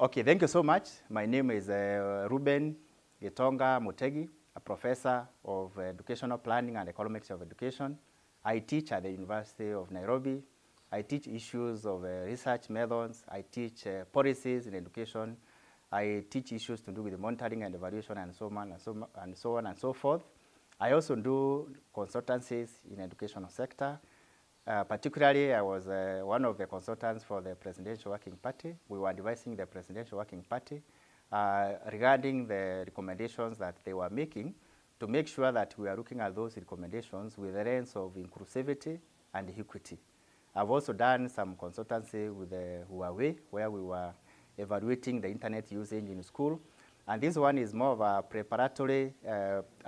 Okay, thank you so much. My name is Reuben Mutegi, a professor of educational planning and economics of education. I teach at the University of Nairobi. I teach issues of research methods. I teach policies in education. I teach issues to do with monitoring and evaluation and so on and so forth. I also do consultancies in educational sector. Particularly, I was one of the consultants for the Presidential Working Party. We were advising the Presidential Working Party regarding the recommendations that they were making to make sure that we are looking at those recommendations with the lens of inclusivity and equity. I've also done some consultancy with Huawei, where we were evaluating the internet usage in school. And this one is more of a preparatory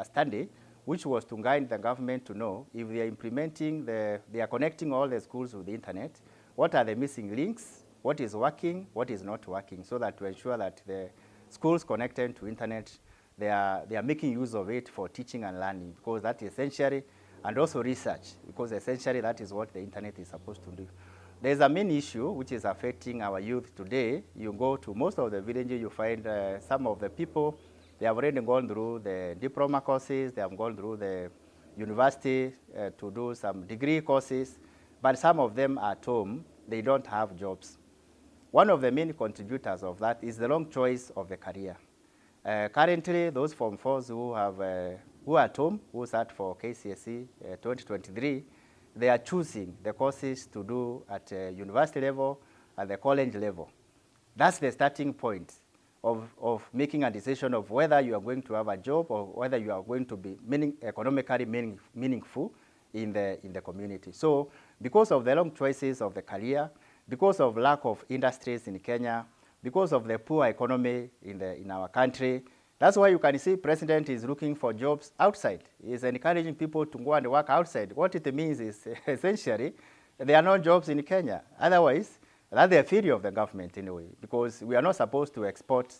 study, which was to guide the government to know if they are implementing they are connecting all the schools with the internet, what are the missing links, what is working, what is not working, so that to ensure that the schools connected to internet, they are making use of it for teaching and learning, because that is essentially, and also research, because essentially that is what the internet is supposed to do. There's a main issue which is affecting our youth today. You go to most of the villages, you find some of the people, they have already gone through the diploma courses, they have gone through the university to do some degree courses, but some of them at home, they don't have jobs. One of the main contributors of that is the wrong choice of the career. Currently, those Form 4s who are at home, who sat for KCSE 2023, they are choosing the courses to do at university level, at the college level. That's the starting point of making a decision of whether you are going to have a job or whether you are going to be economically meaningful in the community. So because of the wrong choices of the career, because of lack of industries in Kenya, because of the poor economy in our country, that's why you can see President is looking for jobs outside. He's encouraging people to go and work outside. What it means is essentially there are no jobs in Kenya. Otherwise, that's the theory of the government anyway, because we are not supposed to export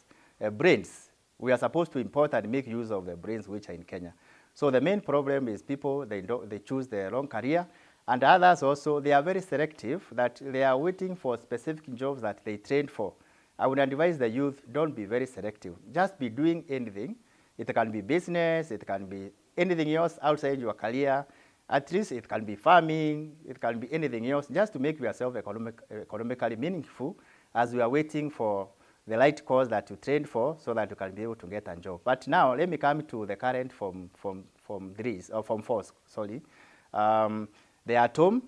brains. We are supposed to import and make use of the brains which are in Kenya. So the main problem is people, they choose the wrong career, and others also, they are very selective, that they are waiting for specific jobs that they trained for. I would advise the youth, don't be very selective. Just be doing anything. It can be business, it can be anything else outside your career. At least it can be farming, it can be anything else, just to make yourself economically meaningful as we are waiting for the right course that you trained for so that you can be able to get a job. But now, let me come to the current Form 4s, sorry. They are at home.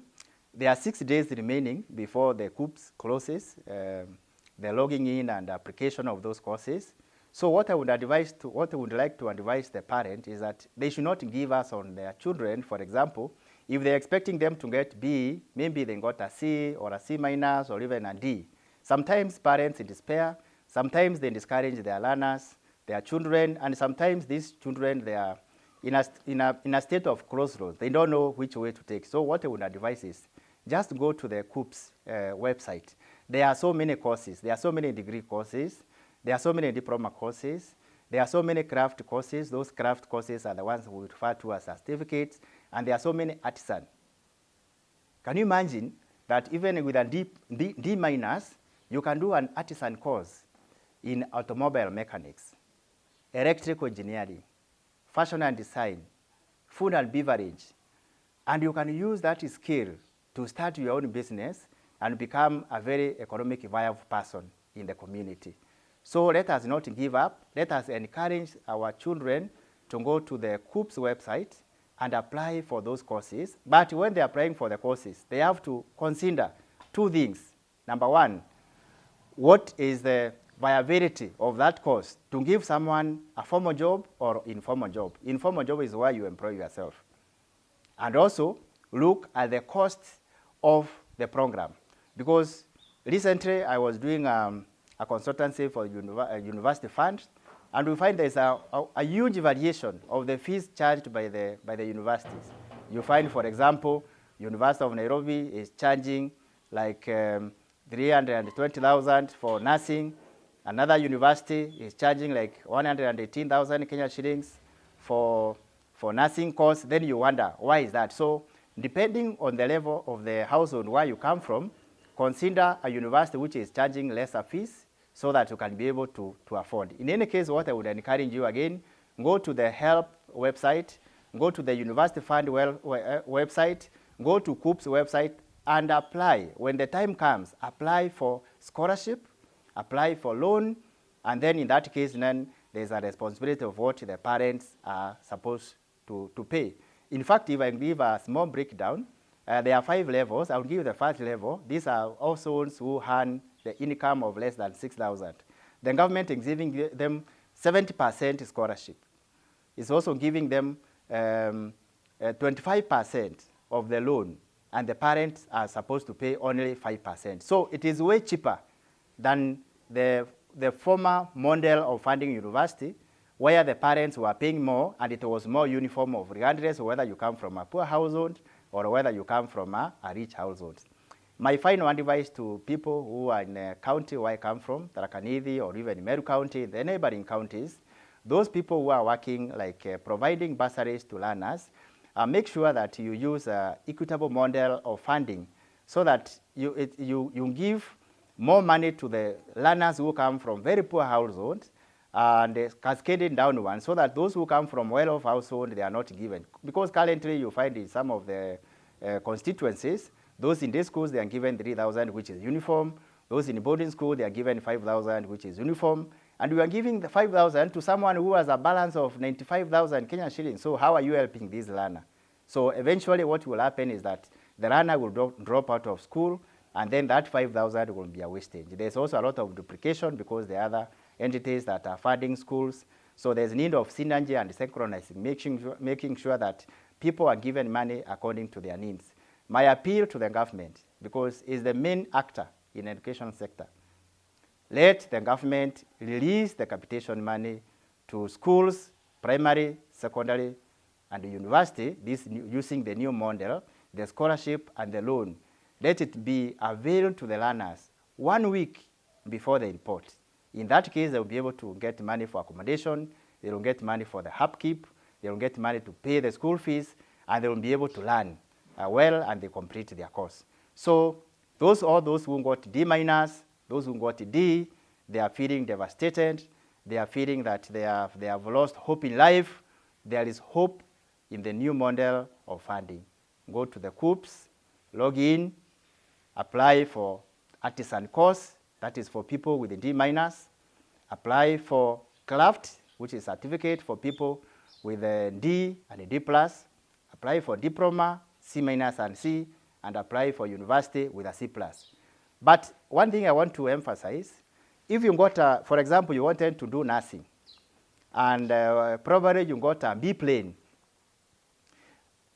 There are 6 days remaining before the COOPS closes, the logging in and application of those courses. So what I would like to advise the parent is that they should not give us on their children. For example, if they're expecting them to get B, maybe they got a C or a C minus or even a D. Sometimes parents in despair, sometimes they discourage their learners, their children, and sometimes these children, they are in a state of crossroads. They don't know which way to take. So what I would advise is just go to the COOPS website. There are so many courses. There are so many degree courses. There are so many diploma courses. There are so many craft courses. Those craft courses are the ones we refer to as certificates. And there are so many artisans. Can you imagine that even with a D minus, you can do an artisan course in automobile mechanics, electrical engineering, fashion and design, food and beverage. And you can use that skill to start your own business and become a very economically viable person in the community. So let us not give up. Let us encourage our children to go to the COOPS website and apply for those courses. But when they are applying for the courses, they have to consider 2 things. Number 1, what is the viability of that course to give someone a formal job or informal job? Informal job is where you employ yourself. And also look at the cost of the program. Because recently I was doing a consultancy for university funds, and we find there's a huge variation of the fees charged by the universities. You find, for example, University of Nairobi is charging like 320,000 for nursing. Another university is charging like 118,000 Kenya shillings for nursing course. Then you wonder, why is that? So depending on the level of the household where you come from, consider a university which is charging lesser fees so that you can be able to afford. In any case, what I would encourage you again, go to the help website, go to the University Fund website, go to COOP's website, and apply. When the time comes, apply for scholarship, apply for loan, and then in that case, then there's a responsibility of what the parents are supposed to pay. In fact, if I give a small breakdown, there are 5 levels. I'll give you the first level. These are also those who earn the income of less than 6,000. The government is giving them 70% scholarship. It's also giving them 25% of the loan, and the parents are supposed to pay only 5%. So it is way cheaper than the former model of funding university, where the parents were paying more and it was more uniform of regardless of whether you come from a poor household or whether you come from a rich household. My final advice to people who are in a county where I come from, Tharaka Nithi, or even Meru County, the neighboring counties, those people who are working like providing bursaries to learners, make sure that you use an equitable model of funding so that you give more money to the learners who come from very poor households and cascading down so that those who come from well-off households, they are not given. Because currently you find in some of the constituencies, those in day schools, they are given 3,000, which is uniform. Those in boarding school, they are given 5,000, which is uniform. And we are giving the 5,000 to someone who has a balance of 95,000 Kenyan shillings. So how are you helping this learner? So eventually what will happen is that the learner will drop out of school, and then that 5,000 will be a wastage. There's also a lot of duplication because the other entities that are funding schools. So there's need of synergy and synchronizing, making sure that people are given money according to their needs. My appeal to the government, because it's the main actor in the education sector, let the government release the capitation money to schools, primary, secondary, and the university, using the new model, the scholarship and the loan. Let it be available to the learners 1 week before they report. In that case, they will be able to get money for accommodation, they will get money for the upkeep, they will get money to pay the school fees, and they will be able to learn well, and they complete their course. So all those who got D-, those who got D, they are feeling devastated. They are feeling that they have lost hope in life. There is hope in the new model of funding. Go to the COOPs, log in, apply for artisan course, that is for people with a D-, apply for craft, which is certificate for people with a D and a D+, apply for diploma, C- and C, and apply for university with a C+. But one thing I want to emphasize, if you got, for example, you wanted to do nursing, and probably you got a B plane,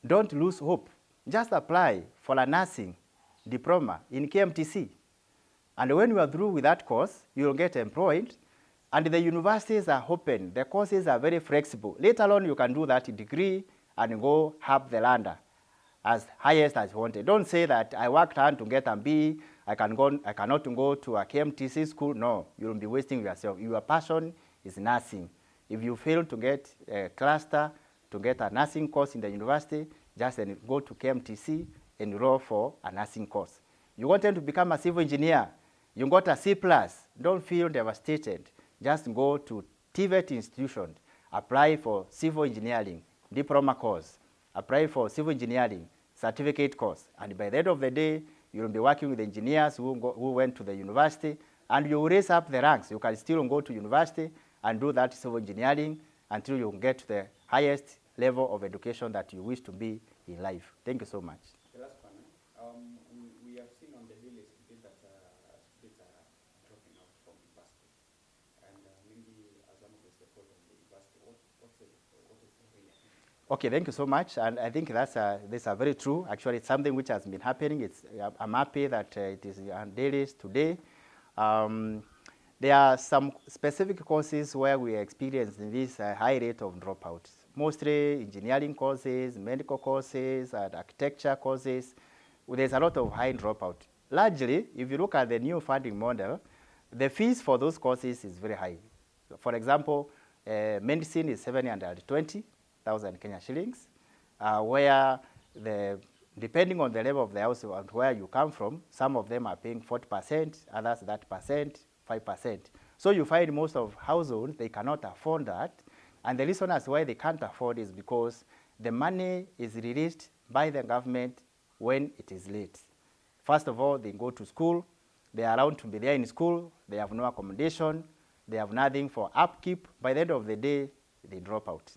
don't lose hope. Just apply for a nursing diploma in KMTC. And when you are through with that course, you will get employed, and the universities are open. The courses are very flexible. Later on, you can do that degree and go have the lander as highest as you wanted. Don't say that I worked hard to get a B, I cannot go to a KMTC school. No, you will be wasting yourself. Your passion is nursing. If you fail to get a cluster, to get a nursing course in the university, just go to KMTC, enroll for a nursing course. You wanted to become a civil engineer, you got a C+, don't feel devastated. Just go to TVET institution, apply for civil engineering diploma course, apply for civil engineering certificate course, and by the end of the day, you will be working with engineers who went to the university, and you will raise up the ranks. You can still go to university and do that civil engineering until you get to the highest level of education that you wish to be in life. Thank you so much. The last one, we have seen on the hill estate that students are dropping out from university, and maybe as one of the stakeholders in the university, what is the real? Okay, thank you so much, and I think that's very true. Actually, it's something which has been happening. I'm happy that it is on dailies today. There are some specific courses where we experience this high rate of dropouts. Mostly engineering courses, medical courses, and architecture courses. There's a lot of high dropout. Largely, if you look at the new funding model, the fees for those courses is very high. For example, medicine is 720,000 Kenya shillings, where depending on the level of the house and where you come from, some of them are paying 40%, others that percent, 5%. So you find most of households, they cannot afford that. And the reason as why they can't afford is because the money is released by the government when it is late. First of all, they go to school, they are allowed to be there in school, they have no accommodation, they have nothing for upkeep. By the end of the day, they drop out.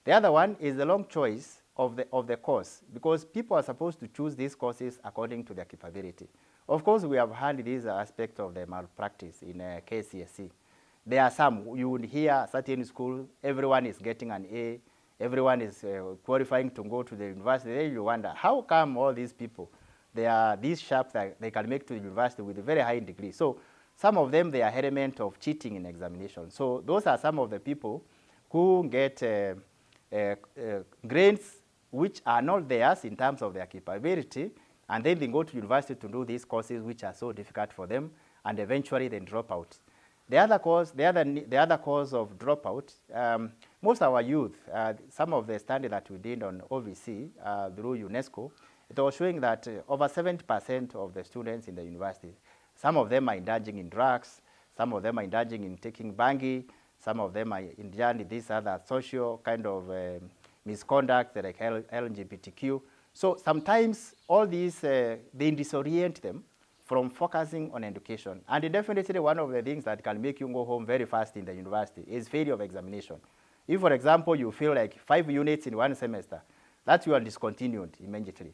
The other one is the long choice of the course, because people are supposed to choose these courses according to their capability. Of course, we have had this aspect of the malpractice in KCSE. There are some, you would hear certain school, everyone is getting an A, everyone is qualifying to go to the university. Then you wonder, how come all these people, they are these sharp that they can make to the university with a very high degree? So some of them, they are element of cheating in examination. So those are some of the people who get grades which are not theirs in terms of their capability, and then they go to university to do these courses which are so difficult for them, and eventually they drop out. The other cause of dropout, most of our youth, some of the study that we did on OVC through UNESCO, it was showing that over 70% of the students in the university, some of them are indulging in drugs, some of them are indulging in taking bangi, some of them are indulging in this other social kind of misconduct like LGBTQ. So sometimes all these, they disorient them from focusing on education. And definitely one of the things that can make you go home very fast in the university is failure of examination. If, for example, you feel like 5 units in one semester, that you are discontinued immediately.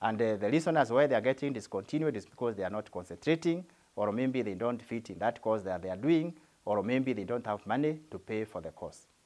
And the reason as why they are getting discontinued is because they are not concentrating, or maybe they don't fit in that course that they are doing, or maybe they don't have money to pay for the course.